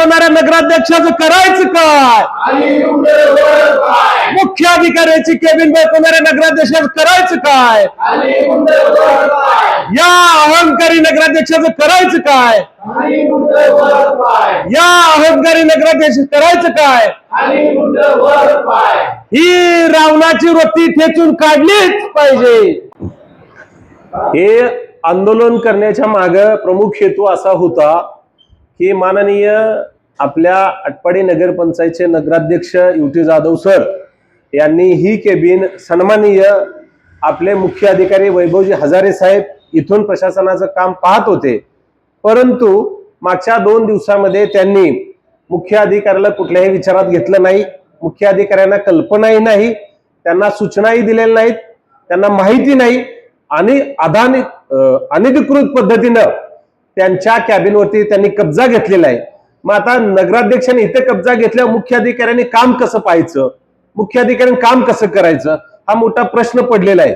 चालवणाऱ्या नगराध्यक्षाचं करायचं काय? मुख्य अधिकाऱ्याची केबिन बळकवणाऱ्या नगराध्यक्षाचं करायचं काय? या अहंकारी नगराध्यक्षाचं करायचं काय? या अहंकारी नगराध्यक्ष करायचं काय? ही रावणाची वृत्ती ठेचून काढलीच पाहिजे. हे आंदोलन करण्याच्या मागे प्रमुख हेतू असा होता की माननीय आपल्या आटपाडी नगरपंचायतचे नगराध्यक्ष युटी जाधव सर यांनी ही केबिन सन्माननीय आपले मुख्य अधिकारी वैभवजी हजारे साहेब इथून प्रशासनाचं काम पाहत होते, परंतु मागच्या 2 दिवसामध्ये त्यांनी मुख्य अधिकाऱ्याला कुठल्याही विचारात घेतलं नाही. मुख्य अधिकाऱ्यांना कल्पनाही नाही, त्यांना सूचनाही दिलेल्या नाहीत, त्यांना माहिती नाही आणि अनधिकृत पद्धतीनं त्यांच्या कॅबिनवरती त्यांनी कब्जा घेतलेला आहे. मग आता नगराध्यक्षांनी इथे कब्जा घेतल्यावर मुख्य अधिकाऱ्यांनी काम कसं पाहायचं, मुख्य अधिकाऱ्यांनी काम कसं करायचं, हा मोठा प्रश्न पडलेला आहे.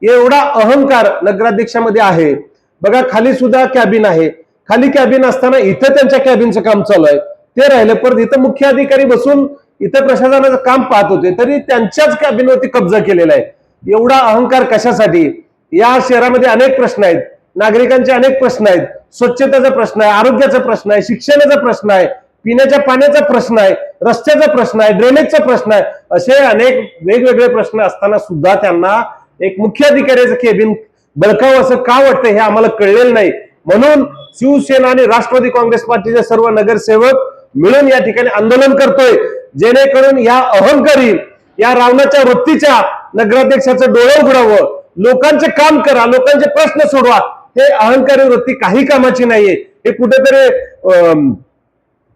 एवढा अहंकार नगराध्यक्षामध्ये आहे. बघा खाली सुद्धा कॅबिन आहे, खाली कॅबिन असताना इथं त्यांच्या कॅबिनचं काम चालू आहे, ते राहिलं. परत इथं मुख्य अधिकारी बसून इथं प्रशासनाचं काम पाहत होते तरी त्यांच्याच कॅबिनवरती कब्जा केलेला आहे. एवढा अहंकार कशासाठी? या शहरामध्ये अनेक प्रश्न आहेत, नागरिकांचे अनेक प्रश्न आहेत, स्वच्छतेचा प्रश्न आहे, आरोग्याचा प्रश्न आहे, शिक्षणाचा प्रश्न आहे, पिण्याच्या पाण्याचा प्रश्न आहे, रस्त्याचा प्रश्न आहे, ड्रेनेजचा प्रश्न आहे. असे अनेक वेगवेगळे प्रश्न असताना सुद्धा त्यांना एक मुख्य अधिकाऱ्याचं केबिन बळकावं असं का वाटतं हे आम्हाला कळलेलं नाही. म्हणून शिवसेना आणि राष्ट्रवादी काँग्रेस पार्टीचे सर्व नगरसेवक मिळून या ठिकाणी आंदोलन करतोय, जेणेकरून या अहंकारी या रावणाच्या वृत्तीच्या नगराध्यक्षाचं डोळं उघडावं, लोकांचे काम करा, लोकांचे प्रश्न सोडवा. हे अहंकारी वृत्ती काही कामाची नाहीये. हे कुठेतरी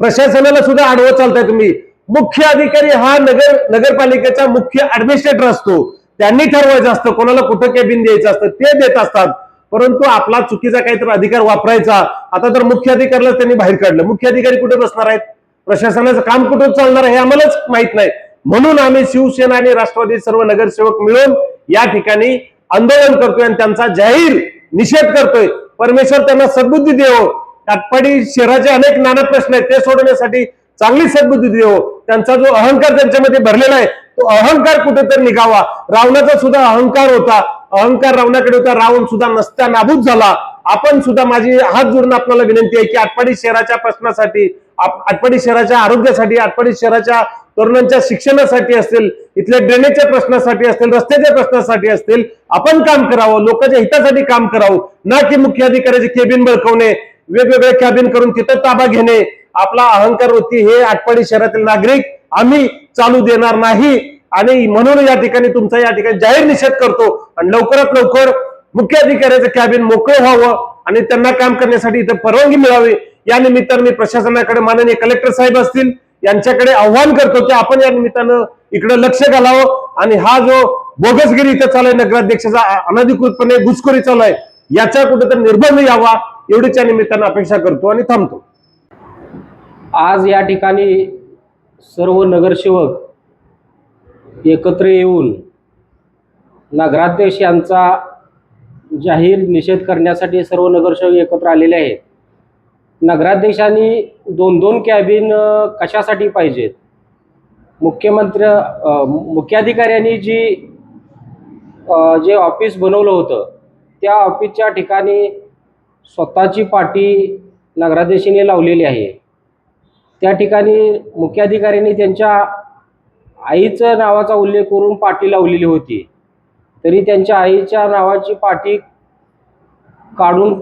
प्रशासनाला सुद्धा आडवं चालताय तुम्ही. मुख्य अधिकारी हा नगरपालिकेचा मुख्य ऍडमिनिस्ट्रेटर असतो, त्यांनी ठरवायचं असतं कोणाला कुठं केबिन द्यायचं असतं, ते देत असतात. परंतु आपला चुकीचा काहीतरी अधिकार वापरायचा, आता तर मुख्य अधिकाऱ्याला त्यांनी बाहेर काढलं. मुख्य अधिकारी कुठे बसणार आहेत, प्रशासनाचं काम कुठं चालणार आहे हे आम्हालाच माहित नाही. म्हणून आम्ही शिवसेना आणि राष्ट्रवादी सर्व नगरसेवक मिळून या ठिकाणी आंदोलन करतोय आणि त्यांचा जाहीर निषेध करतोय. परमेश्वर त्यांना सद्बुद्धी देवो. आटपाडी शहराचे अनेक नाना प्रश्न आहेत, ते सोडवण्यासाठी चांगली सद्बुद्धी देवो. त्यांचा जो अहंकार त्यांच्यामध्ये भरलेला आहे तो अहंकार कुठेतरी निघावा. रावणाचा सुद्धा अहंकार होता, अहंकार रावणाकडे होता, रावण सुद्धा नसता नाबूद झाला. आपण सुद्धा माझी हात जोडून आपल्याला विनंती आहे की आटपाडी शहराच्या प्रश्नासाठी, आटपाडी शहराच्या आरोग्यासाठी, आटपाडी शहराच्या तरुणांच्या शिक्षणासाठी असतील, इथल्या ड्रेनेजच्या प्रश्नासाठी असतील, रस्त्याच्या प्रश्नासाठी असतील, आपण काम करावं, लोकांच्या हितासाठी काम करावं, ना की मुख्य अधिकाऱ्याचे केबिन बळकवणे, वेगवेगळे कॅबिन करून तिथं ताबा घेणे. आपला अहंकार वृत्ती हे आटपाडी शहरातील नागरिक आम्ही चालू देणार नाही. आणि म्हणून या ठिकाणी तुमचा या ठिकाणी जाहीर निषेध करतो आणि लवकरात लवकर मुख्य अधिकाऱ्याचं कॅबिन मोकळं व्हावं आणि त्यांना काम करण्यासाठी इथं परवानगी मिळावी. या निमित्तानं मी प्रशासनाकडे माननीय कलेक्टर साहेब असतील यांच्याकडे आव्हान करतो की आपण या निमित्तानं इकडे लक्ष घालावं आणि हा जो बोगसगिरी इथं चालू आहे, नगराध्यक्षाचा अनधिकृतपणे घुसखोरी चालू आहे, याचा कुठेतरी निर्बंध यावा एवढीच्या निमित्तानं अपेक्षा करतो आणि थांबतो. आज या ठिकाणी सर्व नगरसेवक एकत्र येऊन नगराध्यक्ष यांचा जाहीर निषेध करण्यासाठी सर्व नगरसेवक एकत्र आलेले आहेत. नगराध्यक्षांनी 2-2 कॅबिन कशासाठी पाहिजेत? मुख्याधिकाऱ्यांनी जे ऑफिस बनवलं होतं त्या ऑफिसच्या ठिकाणी स्वतःची पाटी नगराध्यक्षांनी लावलेली आहे. त्या ठिकाणी मुख्याधिकाऱ्यांनी त्यांच्या आईचं नावाचा उल्लेख करून पाटी लावलेली होती, तरी त्यांच्या आईच्या नावाची पाटी काढून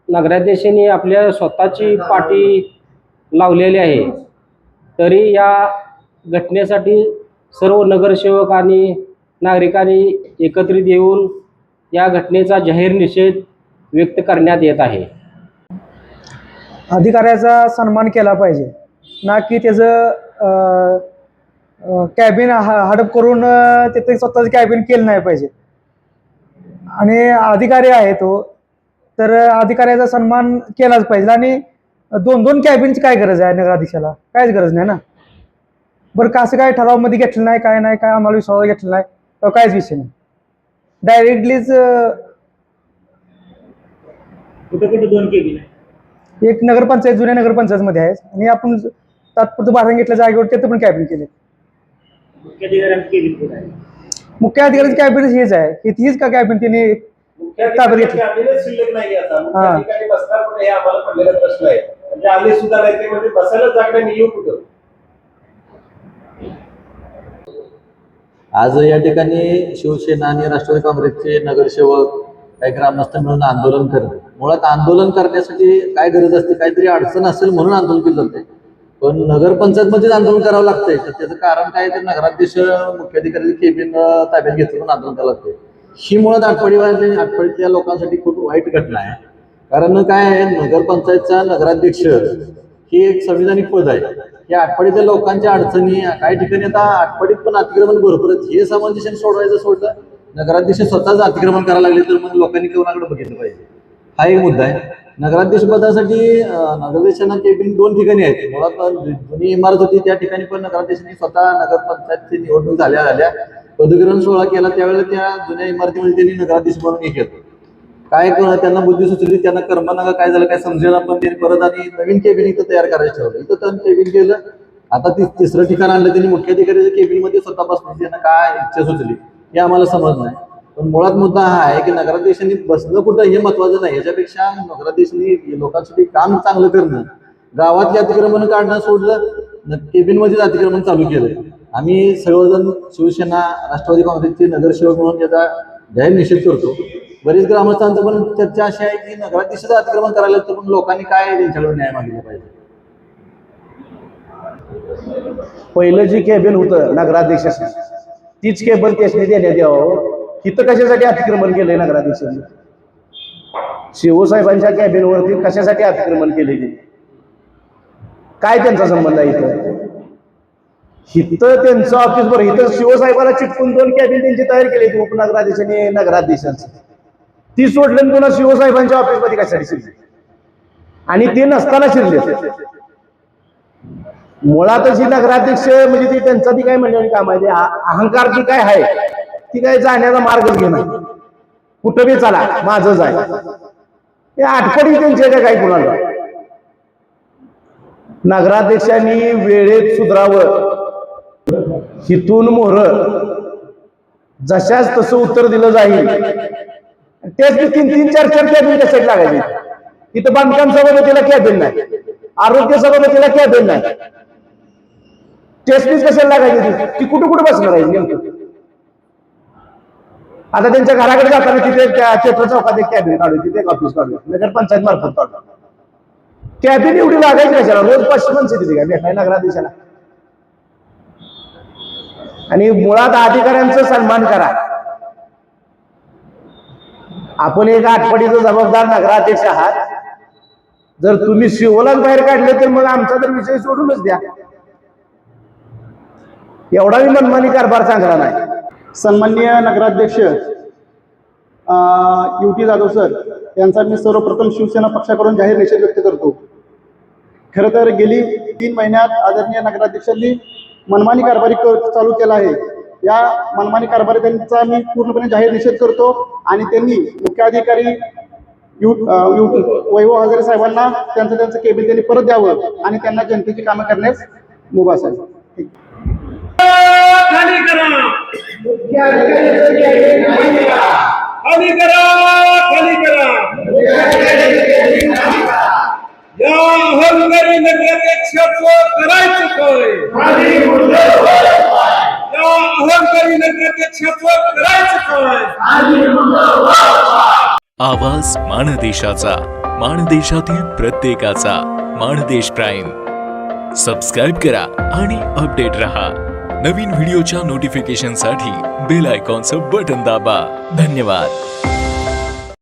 नगराध्यक्षांनी आपल्या स्वतःची पाटी लावलेली आहे. तरी या घटनेसाठी सर्व नगरसेवक आणि नागरिकांनी एकत्रित येऊन या घटनेचा जाहीर निषेध व्यक्त करण्यात येत आहे. अधिकाऱ्याचा सन्मान केला पाहिजे, ना की त्याचं कॅबिन हडप करून तिथे स्वतःचं कॅबिन केलं नाही पाहिजे. आणि अधिकारी आहे तो, तर अधिकाऱ्याचा सन्मान केलाच पाहिजे. आणि 2-2 कॅबिनची काय गरज आहे नगराध्यक्षाला? काहीच गरज नाही ना. बरं कसं काय ठरावामध्ये घेतलं नाही, काय नाही, काय आम्हाला विश्वास घेतलं नाही, तर काहीच विषय नाही. डायरेक्टलीच कुठे 2 केबिन आहे. एक नगरपंचायत जुन्या नगरपंचायतमध्ये आहे आणि आपण तात्पुरतं भाडं घेतल्या जागेवर तिथं पण कॅबिन केले. मुख्य अधिकाऱ्याचं कॅबिन हेच आहे, हीच का कॅबिन त्यांनी ताब्यात घेतली. कॅबिनेट शिल्लक नाही आता. मुख्य ठिकाणी बसणार कुठे हे आम्हाला पडलेला प्रश्न आहे. म्हणजे आम्ही सुद्धा नाही ते म्हणजे बसायला जागा नाही, येऊ कुठं. आज या ठिकाणी शिवसेना आणि राष्ट्रवादी काँग्रेसचे नगरसेवक काही ग्रामस्थ मिळून आंदोलन करतात. मुळात आंदोलन करण्यासाठी काय गरज असते, काहीतरी अडचण असेल म्हणून आंदोलन केलं जाते. पण नगरपंचायतमध्येच आंदोलन करावं लागतंय, तर त्याचं कारण काय, तर नगराध्यक्ष मुख्याधिकारी केबिन ताब्यात घेतलं आंदोलन करावं लागतंय. ही मुळात आटपाडीतल्या लोकांसाठी खूप वाईट घटना आहे. कारण काय आहे, नगरपंचायतचा नगराध्यक्ष ही एक संविधानिक पद आहे. या आटपाडीतल्या लोकांच्या अडचणी काही ठिकाणी आता आटपाडीत पण अतिक्रमण भरपूर आहेत. हे सामंजस्य सोडलं, नगराध्यक्ष स्वतःच अतिक्रमण करायला लागले तर मग लोकांनी कोणाकडे बघितलं पाहिजे, हा एक मुद्दा आहे. नगराध्यक्ष पदासाठी नगराध्यक्षांना केबिन 2 ठिकाणी आहेत. मुळात जुनी इमारत होती त्या ठिकाणी पण नगराध्यक्षांनी स्वतः नगरपंचायतची निवडणूक झाल्या पदग्रहण सोहळा केला, त्यावेळेला त्या जुन्या इमारतीमध्ये त्यांनी नगराध्यक्ष म्हणून हे केलं. काय त्यांना बुद्धी सुचली, त्यांना कर्मनागा काय झालं काय समजेल, पण त्यांनी परत आणि नवीन केबिन इथं तयार करायचं ठरवलं. इथं त्यांनी केबिन केलं. आता तिसरं ठिकाण आणलं त्यांनी मुख्याधिकाऱ्याच्या केबिन मध्ये स्वतः बसण्याची त्यांना काय इच्छा सुचली हे आम्हाला समज नाही. पण मुळात मुद्दा हा आहे की नगराध्यक्षांनी बसणं कुठं हे महत्वाचं नाही, याच्यापेक्षा नगराध्यक्षांनी लोकांसाठी काम चांगलं करणं, गावातले अतिक्रमण काढणं सोडलं, केबिन मध्येच अतिक्रमण चालू केलं. आम्ही सर्वजण शिवसेना राष्ट्रवादी काँग्रेसचे नगरसेवक म्हणून याचा जाहीर निषेध करतो. बरेच ग्रामस्थांचं पण चर्चा अशी आहे की नगराध्यक्षाचं अतिक्रमण करायला तर पण लोकांनी काय त्यांच्याकडे न्याय मागितला पाहिजे. पहिलं जी केबिन होतं नगराध्यक्षाची तीच केबल त्याने देण्यात यावं. इथं कशासाठी अतिक्रमण केलंय नगराध्यक्षांनी? शिवसाहेबांच्या कॅबिनवरती कशासाठी अतिक्रमण केले? काय त्यांचा संबंध आहे इथं? इथं त्यांचं ऑफिस बरं, इथं शिवसाहेबाला चिटकून 2 कॅबिन त्यांची तयार केली उपनगराध्यक्षांनी नगराध्यक्षांचं. ती सोडलं पुन्हा शिवसाहेबांच्या ऑफिसमध्ये कशासाठी शिरले आणि ते नसताना शिरले. मुळातच ही नगराध्यक्ष म्हणजे ती त्यांचा ती काय म्हणजे काम आहे, अहंकार जी काय आहे ती काय जाण्याचा मार्गच घेणार, कुठं बी चला माझंच आहे, हे आठवडी त्यांचे काय कुणाला. नगराध्यक्षांनी वेळेत सुधरावं, हिथून मोहर जशाच तसं उत्तर दिलं जाईल. तेच 3-3, 4-4 कॅबिन कशासाठी लागायचे? इथं बांधकाम सभापतीला कॅबिन नाही, आरोग्य सभापतीला कॅबिन नाही, टेस्टीज कशाला लागायची? ती कुठं बसणार आहे नेमकं? आता त्यांच्या घराकडे जाताना तिथे थिएटर चौकात एक कॅबिन काढू, तिथे एक ऑफिस काढू, नगरपंचायत मार्फत काढू. कॅबिन एवढी लागायची कशाला? रोज 500 माणसं तिथे काय भेटाय नगराध्यक्षाला? आणि मुळात अधिकाऱ्यांचा सन्मान करा. आपण एक आठवडीचा जबाबदार नगराध्यक्ष आहात. जर तुम्ही शिवलाच बाहेर काढले तर मग आमचा तर विषय सोडूनच द्या. एवढाही मनमानी कारभार चांगला नाही. सन्माननीय नगराध्यक्ष युटी जाधव सर यांचा मी सर्वप्रथम शिवसेना पक्षाकडून जाहीर निषेध व्यक्त करतो. खरं तर गेली 3 महिन्यात आदरणीय नगराध्यक्षांनी मनमानी कारभारी चालू केला आहे. या मनमानी कारभारी त्यांचा मी पूर्णपणे जाहीर निषेध करतो आणि त्यांनी मुख्याधिकारी वैभव हजारे साहेबांना त्यांचं केबिन त्यांनी परत द्यावं आणि त्यांना जनतेची कामं करण्यास मुभा असेल. खाली करा, खाली करा. या अहंकारी नगराध्यक्षाचं करायचं काय? या अहंकारी नगराध्यक्षाचं करायचं काय? आवाज माणदेशाचा, माणदेशातील प्रत्येकाचा. माणदेश प्राईम सबस्क्राईब करा आणि अपडेट रहा. नवीन व्हिडिओच्या नोटिफिकेशनसाठी बेल आयकॉनचं बटन दाबा. धन्यवाद.